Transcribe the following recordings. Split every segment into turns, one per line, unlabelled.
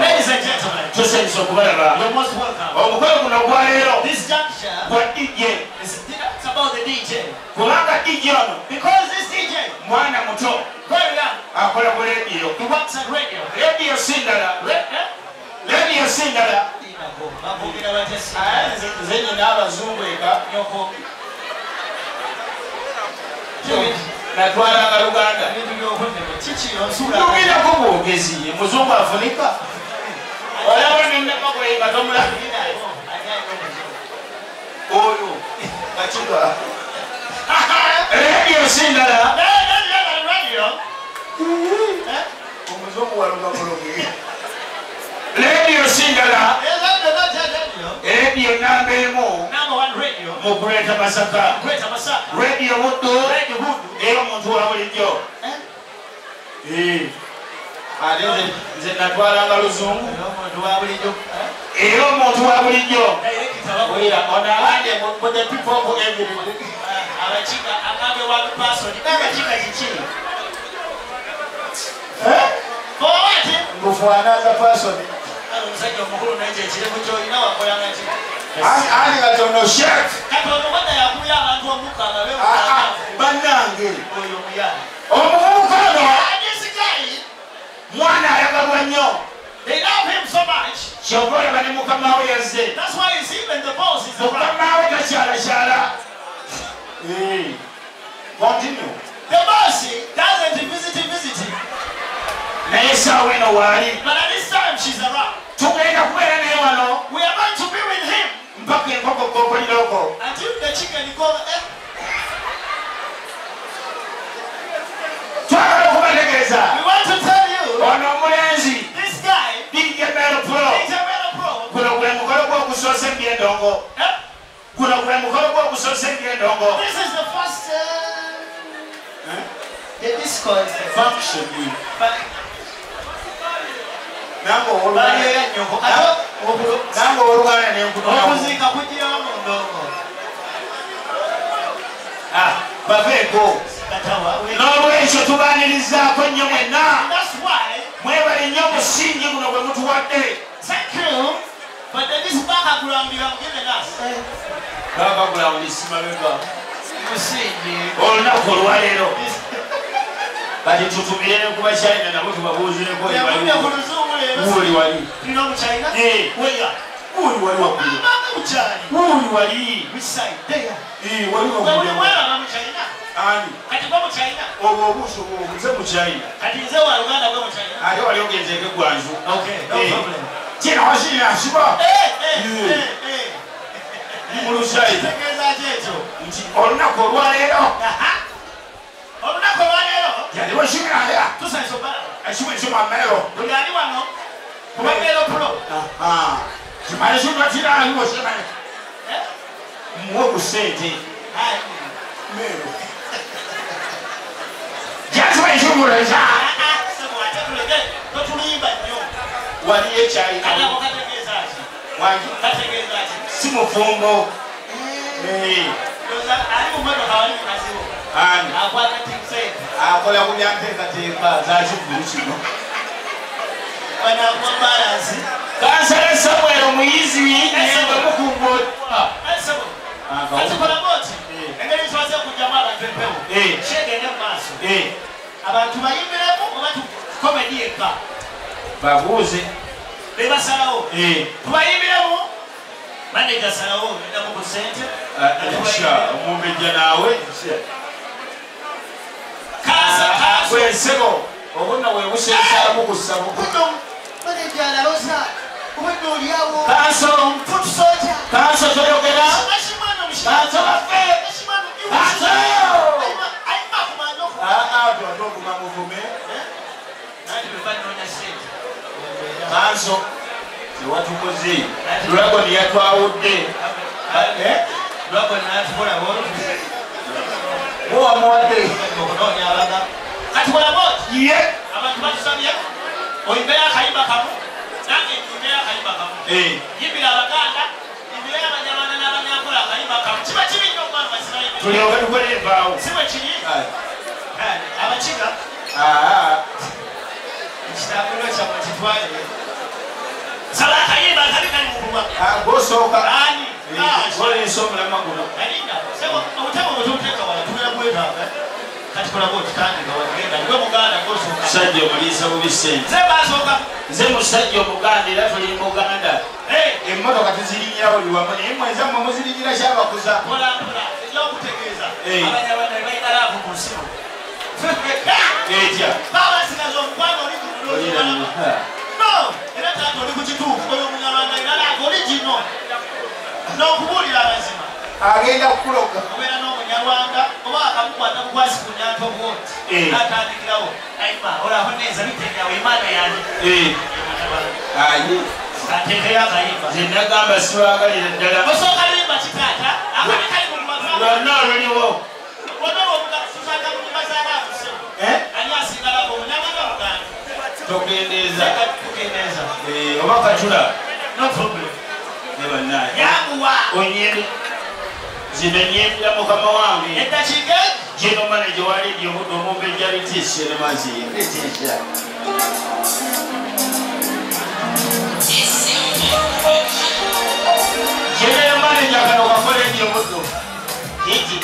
Ladies and gentlemen, you're most welcome. This juncture it's about the DJ. Because this DJ, very young, he works at radio. Radio Sindala.
Natwala Uganda. Nubira kubogezi muzungu afunika. Wala nenda kwa ibatomla. Oyo. Kachika. Radio Sindala.
Radio.
Muzungu walunga kologi. Radio Sindala. Radio
number one radio.
Mukureta Masaka.
Greater Masaka.
Radio Hudu.
Radio Hudu.
Ero muntu wa bulijjo. Ade nze natwala nga luzungu. Ero muntu wa bulijjo. Wira onalande mu the people of everybody.
Abachika akabe one person. Abachika chichini. For what?
Mufwana za person.
Omusajja omukulu naye ekiremu ky'olina wakola nga ki?
Ali katono shirt.
Katono wanda yakuya abantu omuka nga
bannange.
Oyo muyala.
Omuvubuka ono
this guy,
mwana ayagalwa nnyo.
they love him so much.
Kyova olaba ne mukama we yazze.
That's why he's even the boss is around.
Mukama we takyalakyala. Continue.
The boss doesn't visit.
Naye saawa eno waali.
But at this time she's around.
Tugenda kubeera naye wano.
We are going to be with him.
Mpaka enkoko kokoliroko.
Until the chicken goes.
Twagala okubategeeza.
We want to tell you.
Ono omulenzi.
This guy.
DJ Melo Pro. Guno gwe mukolo gw'okusoosa eby'endongo. Guno gwe mukolo gw'okusoosa eby'endongo.
This is the first. The disco is the
function. Nango oluganda nenkunono.
Okuzika kujirawo mu ndongo.
Baveeko. N'olwekyo tubaanirizaako nnyo mwenna. Mwebale nnyo musingi guno gwe mutuwadde.
Thank you. But this background you have given us.
Background simabega.
Musingi.
Olunaku olwaleero. Kati tutumire kuba China nabo tubabuuzireko wali wali.
You know China?
Where? Uli wali wakuli. Uli wali.
Which side? There.
Wali wakuli.
Wali mu China.
Ani.
Kati kwa mu China.
Obuso obuze mu China.
Kati nze wa Uganda kwa mu China.
Ate wali ogenzeke gwanzu.
Okay, no problem.
China washina shiba. Mulushai.
Tegeza checho.
Nti olunaku olwaleero.
Olunaku olwaleero.
Yali washimira.
Tusanso bala.
Ashimwe shoma Melo.
Buli ali wano. Kuba Melo Pro. Kimali shuma tira aliwo shema. Mwo kusente.
Hai.
Mero. Jaswa ishumura za.
Sebo atakule to tuliimba nyo.
Waliye chai.
Kana mukategeza ati.
Wangi
Kategeza ati.
Simufumbo.
Yoza ali mumado hawali kaziwo.
Ani.
Akwata tikse.
Akola kunyanteka teka za chibuluchino.
Bana kwa balance.
Kansala Samuel Muyizi yemba mukungo.
Sebo. Ati kola boti. Engeri twaze kujama abantu empewo. Shege ne maso. Abantu bayimbiremu abantu comedy eka.
Babuze.
Beba salawo. Tubayimbiremu. Manager salawo ndako ku center.
Atisha omumbeja nawe.
Kasa.
Kwesebo. Obona we bushesha mukusabo.
Kuno manager la rosa. Kuno liawo.
Kaso.
Foot soldier.
Kaso toyogera.
Mashimano
Kaso bafe.
Mashimano iwo.
Kaso.
Aima kumano.
Ndo kumamuvume.
Nani bebanonya shit.
Kaso. Watukoze. Dragon yatwawudde.
Dragon natikola bolo.
Muwa mwade.
Okunonya abaga. Katikola bolo.
Ye.
Abantu batusabye. Oyimbera kayimba kamu. Nange oyimbera kayimba kamu. Yimbira abaganda. Yimbira abanyamana n'abanyakola kayimba kamu. Kiba kibi nnyo omwana Wasirayi.
Tulyoke tukole embaawo.
Si bwe kiri. Abakiga. Ekitambiro kyabwe kitwale. Sala kayimba kali kali mu kulwa.
Gosooka.
Ani.
Kola ensomera maguno.
Alinda. Sebo obutabo bw'oteeka wala tugenda kwetaaga. Kati kola bw'oti tandika wagenda. Gwe muganda gosooka.
Musajja omuliisa bubi ssente.
Nze basooka.
Nze musajja omuganda era tuli muganda. Emmotoka tuzirinnyira buli wamu naye mwezammwe muzirinnyira kyabakuza.
Kola eby'okutegeeza. Abanyabanda balina laavu ku nsibo.
Etya.
Baba sinazo omukwano oli ku muloozi balaba. No! Era taata oli ku kituufu. Oyo omunyamanda era laavu oli gino. N'okubuulira amazima.
Agenda kukuloga.
Obeera n'omunyarwanda oba akamukwata bukwasi ku nyanto bwoti. N'atandikirawo. Ayima olaaho neza bitegeawo emaana yange.
Ayi.
Ateekeyo akayimba.
Nze nagamba sibagalira ddala.
Osooka limba kitaata. Akali kali mu mbaza.
Lwonna oluliwo.
Onoba omugasusanga mu mbaza abaabuse. Ani asingalako omunyamanda muganda.
Togendeeza.
Tugendeeza.
Oba katula.
No problem.
Ne bannaye.
Yanguwa.
Onyeri. Zino nyendera mukama wange.
Eddakiika.
Gino manager wa radio obudde omumbejja Letitia Seremazi. Letitia. General manager kano kakola radio obudde. Eki.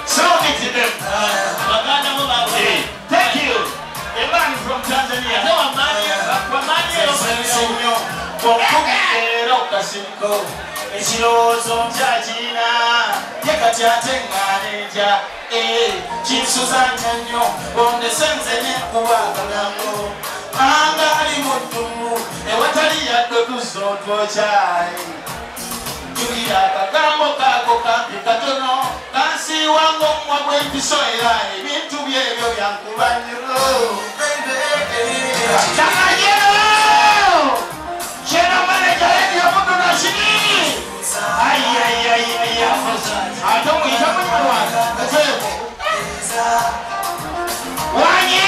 So it's them.
Baganda mo bawe.
Thank you. A man from Tanzania.
Ate wamani
Senyo. Okugera okasinko. Ekirowoozo nkyakirina. Ye kati ate ng'aneja. Kinsuzanya nnyo. Ondese nze n'enkuba akagambo. Anga ali muddumu. Ewatali yadde tuzootvokyayi. Julira akagambo kaako kampi katono. Kansiiwanga omumwa gw'empiso era ebintu byebyo byankuba nnyo. General manager radio obudde nashini. Ay. Ate muyita munyarwanda. Wanyi.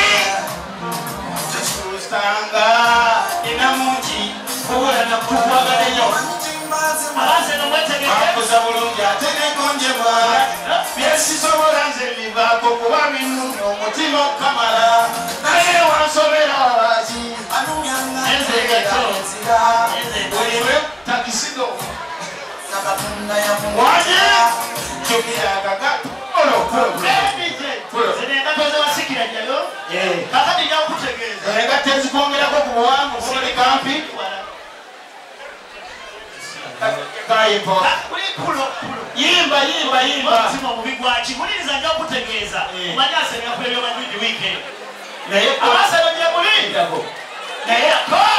Tusanga inamungi. Kubula nakukwagala nnyo.
abase nomwetegeke.
Akuza bulungi ate negonjebwa. Byesisobola nze bivaako kuba binnumya omutima okamala. Naye wansobera lwaki. Oliwe takisido. Wanyi. Jukira akagato.
Zinengato zewasikira jalo. Kakati nja okutegeeza.
Engato ezikwongerako ku buwanvu kuli kampi. Yimba.
Omutima omubi gwaki. Muliriza nja okutegeeza. Omanyi asemera ku ebyobanyuji weekend.
Naye
Abasebe gye muli. Naye abasebe.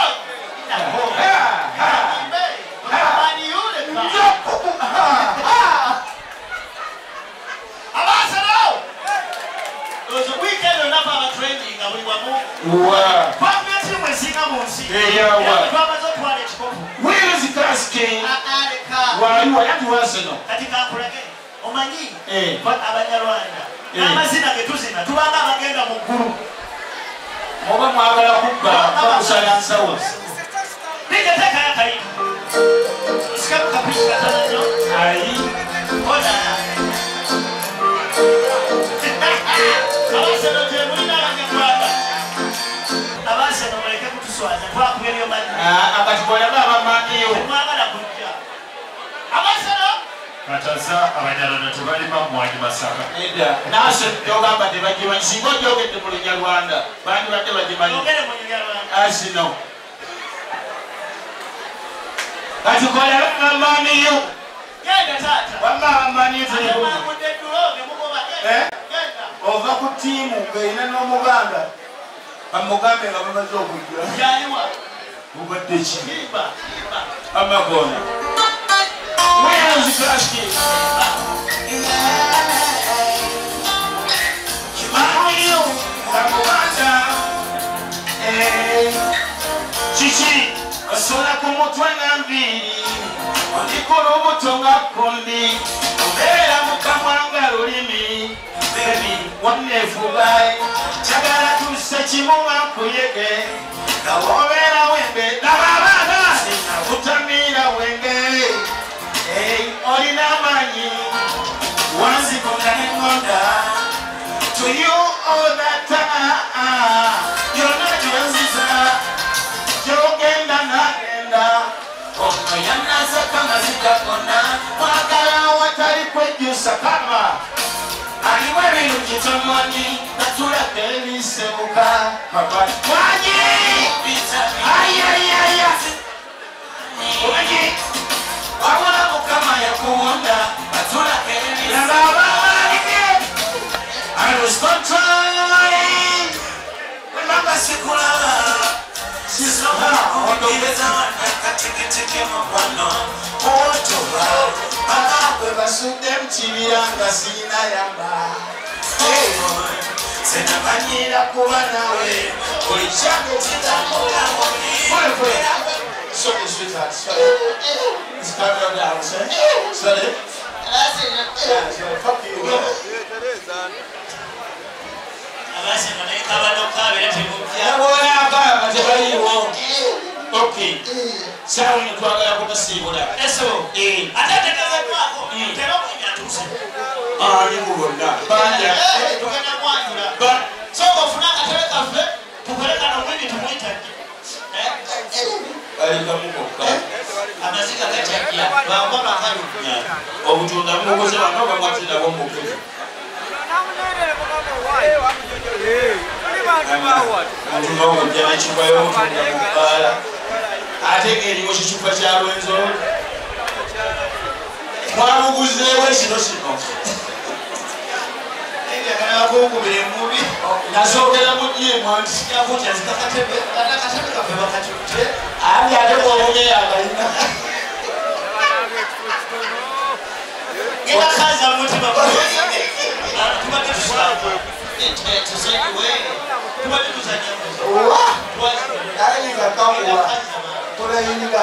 Ozo weekend onapa abatraining nga buli wamu. Pameti mwesinga mu nsi. Twamaze otwala ekikopo.
Wheels Ate waliwo yatuwaseno
katika akulage omanyi abanyarwanda n'amazina getuzina tubanga abagenda mu ggulu
oba mwagala kubba bakusala nsawo
nigeteka yakayi sikamu kapiki katananyo
ayi
oda abaseno gye mulina abanyarwanda abaseno muleke kutuswaza twakubya ebyo manyi
akatikolaba abamanyiyo
mwagala kujja abaseno
Kataza abanyarwanda tebalima mwanyi masaka.
Eda nase yogamba tebagimanyi singa ogyogedde mu Lunyarwanda bandi badde bagimanyi
ogere mu Lunyarwanda
asino kati kola bamaniyo
genda taata
wamba bamaniyo
amagudde dulooge mugoba genda
ova ku tiimu ng'erina n'omuganda bamugambe nga bamaze okujja
yaliwa
bubadde ki
himba
amagoona Where's the crash key? Chichi, osola kumutwe na mbiri ondikola obuto nga kundi obeera mukamwanga lulimi bebi wannefubayi kyagala tusse kimu nkuyege nga wobeera wembe nababaana sinakutamiira wenge olina amanyi wanzikonda nengonda to you all that yonna gyonziza gyogenda nagenda ono yanasaka mazigakona mwagala watali kwejjusa kama aliwo ebintu kitomanyi natulako ebisebuka mwanyi ayayaya omanyi wabula mukama yakuwunda natulako ebisebuka I was controlling when my basikulala she's so hard ibeza wanakatikitike mubano otuba bakakwe basudde mukibira nga sina yamba senamanyira kuba nawe buli kyange kitambula sorry sweetheart sorry it's coming down sorry fuck you
abaseno nekabadokabera temubya
yabonaakaba tebaliwo okay sawa netwagala kubasiibula
eso atetegezeddwako tera omwimi atuuse
ani mubonna banja
tugenda mwanjula soka ofuna akatebe kaffe tukolekana omwimi tumwitadde
alikamukoka
amaziga gacajja bangoma kalumya
obutunda mukoze bano bamwatirabo mukezi omutundaogojja nekipa y'obutunda mubaala ate ng'erimu kicupa kya lwenzo mwabuguzeewo ekino kino
akokubira emubi
nasookera mu nyimu nti
yakutya zikakatebe akatebe kaffe bakatute
andi ate bw'obumeyo abalina
ngekaza mutima tubadde tusaba tusonyiwe tubadde tuzanya
ayinza kamuwa tolayinga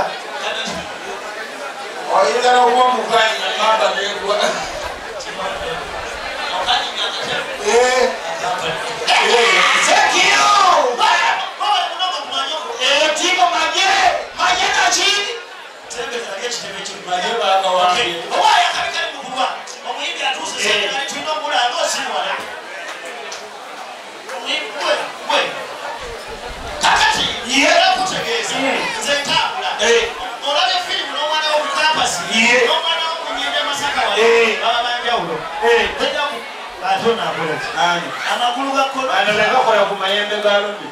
oyinza n'okuba omukanya mamba negwa timu maje naki maje bagawambye
owaayo akabikali mukuba omuyimbi atuuse seali tulina omulanga osiwala gwe kakati yerakutegeeza nze ntambula olabye firimu n'omwana wo mukampasi n'omwana wo munyinde masaka wale baba banjawulo tejaku ate onakolaki amagulu
gakola ku mayembe ga lundi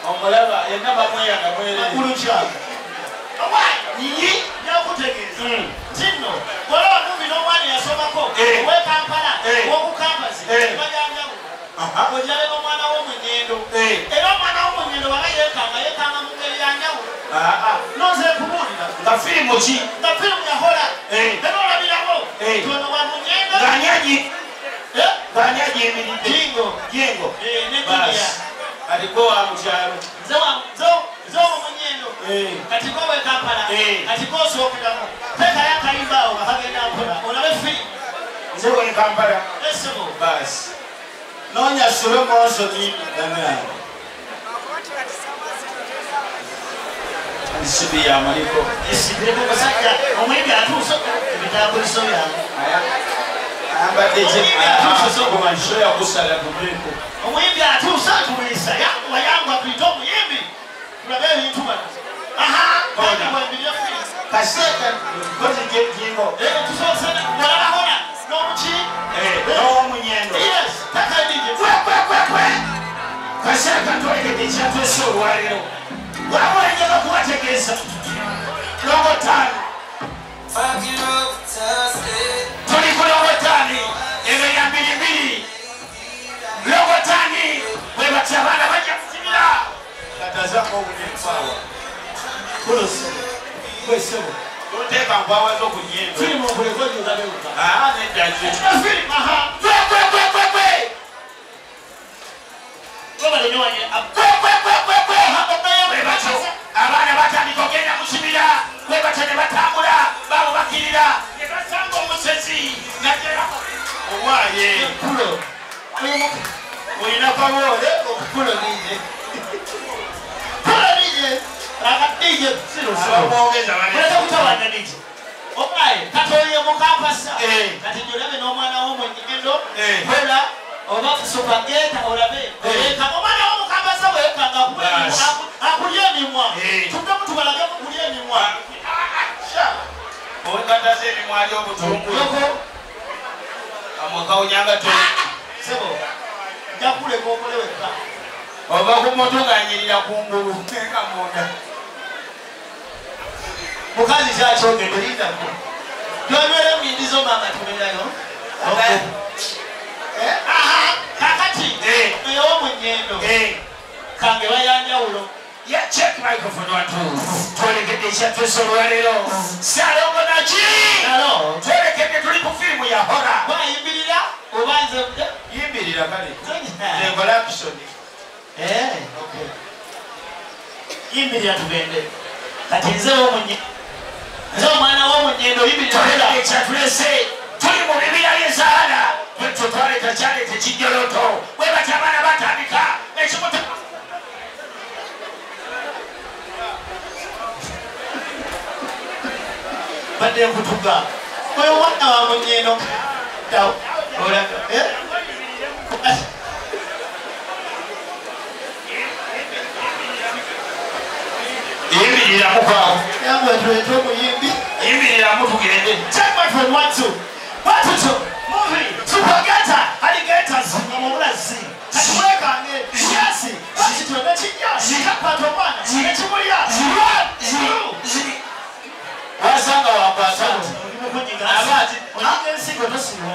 omulaba yenna bamweyanga
magulu kyaka iyi yakutegeeza tinno olaba mubi n'omwana yasomako owekampala wokukampasi bajanjawulo ojale n'omwana w'omunyendo era omwana w'omunyendo waba yekanga mu ngeri yanjawulo noze kubuulira
nga firimu ki
nga firimu yahola era olabirako tono wa munyendo
ganyaji emiridde
jingo
aliko wa mukyalo
zo wo munyendo kati ko we Kampala kati ko sookeramu peka yakayimba awo bakagenda nkola olabe firi
nzewe Kampala
esebo
basi nonya solo moso ni dana isibi ya maliko
isibi ko basajja omwenge atuso ebitabuliso byange
amba deje atuso ko manshoya kusala kubiko
omwenge atuso tumisa yangu apito muyimbi tulabe ebintu bano aha kandi mwembiyo firi
kaseka ngozi jengo
tusosana wala hona nomuchi
no munyendo
yes takadije
kwe kaseka toleke dechato so walero wabonye bakubategeza longo tani tuli kulongo tani ebe ya mbili longo tani weba chabana baje kusimira katazako unefawa kuloso kwesebo uteka ngwawa zo kunyendo
filimu kulekoje uzabeuka
ne daje
filimu aha kwe Ngoba lenyonye
abana batandika ogenda kusimira kwebatane batambula babo bakirira ne basanga omusezi najera owaye
kulo
oyina kabole
kulo nije rakatije silo
abamwogeza
kuleta kutabana nije okaye katoye mukampasa kati jolabe n'omwana w'omwenyigendo kola oba kusopageta olabe kamomana w'omukambasa bwekanga akulya emimwa tudde mutubalage mukulya emimwa
owekataze emimwa ali obutunguloko amwakawunyanga to
sebo njakuleka okole wekka
oba ku moto ng'anyirira kungulu nga munda
mukazi kyakyogedde lindako gyonywera emindizo mama tuberayo kakati ey'omunyendo kange bayanjawulo
check microphone watu tuelekede ekyatuso olwalero salongo naki
nalo
twerekedde tuli ku firimu ya hora
wayimbirira obanze
yimbirira kale nengola apisoni
yimbirira tugende kati nze w'omunyendo nze omwana w'omunyendo yimbirira
ekyatulese tuli mu bibira by'ezaala bwetutwaleta kyaleta ekijjoloto bwe bati abaana batandika ekimuta
badde nkutuga oyo mwana wa munyendo
yimbiriramu kwao
yangwe tulete omuyimbi
yimbiriramu tugende
check my phone 1 2 movie supageta alligators ngomulazi katiwekange yasi basi twende kinyasi kapato mwana ekimulya
wasanga wakwasana
abati onyiga ensigo tosimwa